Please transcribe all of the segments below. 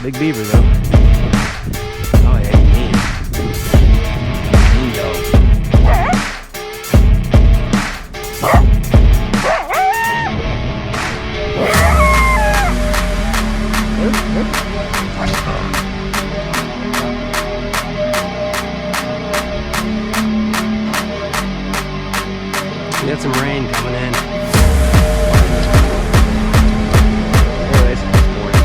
Big beaver though. Oh yeah, he's mean. Mean dog. We got some rain coming in. Anyways, this morning.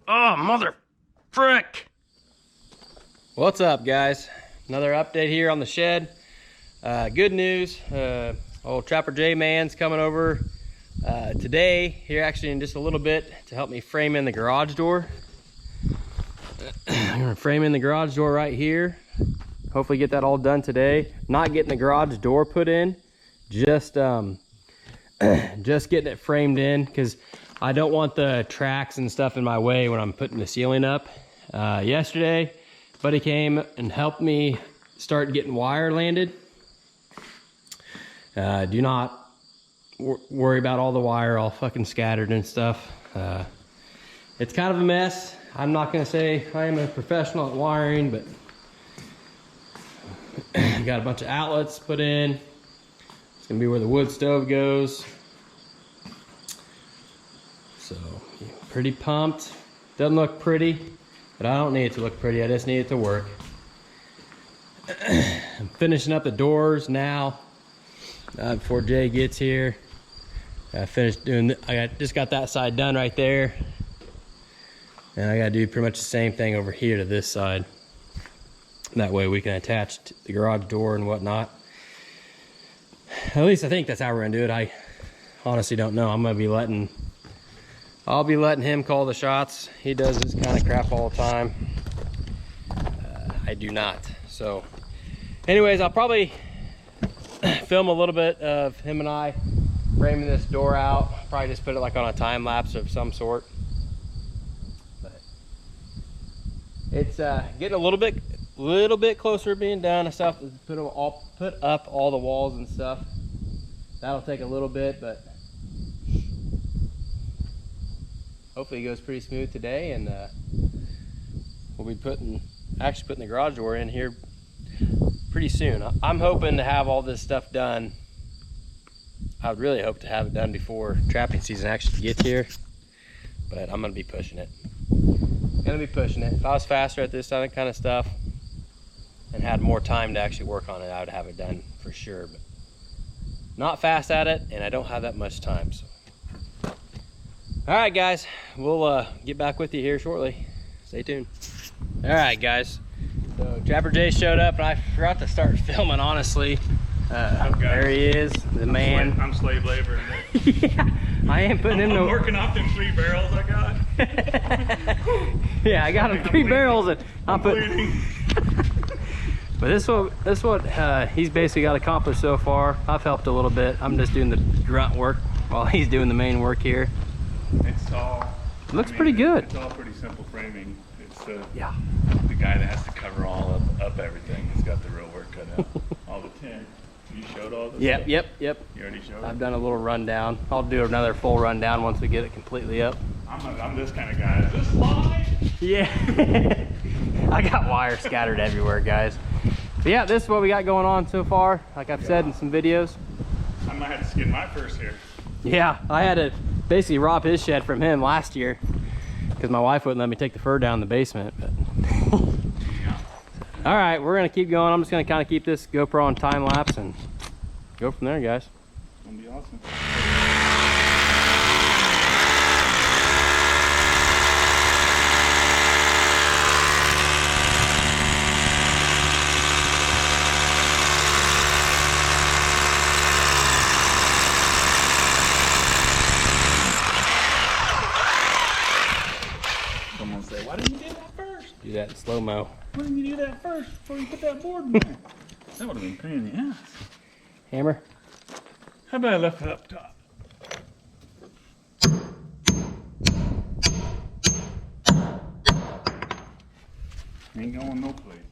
Oh, mother frick! What's up, guys? Another update here on the shed. Good news. Old Trapper J Man's coming over today, here actually in just a little bit, to help me frame in the garage door. I'm gonna frame in the garage door right here. Hopefully get that all done today. Not getting the garage door put in, just getting it framed in, because I don't want the tracks and stuff in my way when I'm putting the ceiling up. Yesterday, buddy came and helped me start getting wire landed. Do not worry about all the wire all fucking scattered and stuff. It's kind of a mess. I'm not gonna say I am a professional at wiring, but got a bunch of outlets put in. It's gonna be where the wood stove goes. So pretty pumped. Doesn't look pretty, but I don't need it to look pretty. I just need it to work. I'm finishing up the doors now before Jay gets here. I finished doing, just got that side done right there. And I gotta do pretty much the same thing over here to this side. That way we can attach the garage door and whatnot. At least I think that's how we're gonna do it. I honestly don't know. I'll be letting him call the shots. He does this kind of crap all the time. I do not. So anyways, I'll probably film a little bit of him and I framing this door out. Probably just put it like on a time lapse of some sort. But it's getting a little bit closer to being done. I still have to put up all the walls and stuff. That'll take a little bit, but hopefully it goes pretty smooth today, and we'll be putting the garage door in here pretty soon. I'm hoping to have all this stuff done. I would really hope to have it done before trapping season actually gets here, but I'm gonna be pushing it. If I was faster at this kind of stuff and had more time to actually work on it, I would have it done for sure, but not fast at it, and I don't have that much time. So all right, guys, we'll get back with you here shortly. Stay tuned. All right, guys, so Trapper J showed up, and I forgot to start filming, honestly. There he is, the man. I'm slave labor. Yeah, I am putting in the... I'm working off them 3 barrels I got. Yeah, I got him 3 barrels, and I'm putting... But this is what he's basically got accomplished so far. I've helped a little bit. I'm just doing the grunt work while he's doing the main work here. It's all... It looks pretty good. It's all pretty simple framing. It's yeah, the guy that has to cover all up everything. He's got the real work cut out. All the tin. You showed all this stuff? Yep. You already showed it? I've done a little rundown. I'll do another full rundown once we get it completely up. I'm this kind of guy. Is this live? Yeah. I got wire scattered everywhere, guys. But yeah, this is what we got going on so far. Like I've said in some videos. I might have to skin my first here. Yeah, I had to basically rob his shed from him last year because my wife wouldn't let me take the fur down in the basement. But Yeah. all right, we're gonna keep going. I'm just gonna kind of keep this GoPro on time lapse and go from there, guys. It's gonna be awesome. Someone say, why didn't you do that first? Do that in slow-mo. Why didn't you do that first before you put that board in there? That would have been a pain in the ass. Hammer. How about I left it up top? Ain't going no place.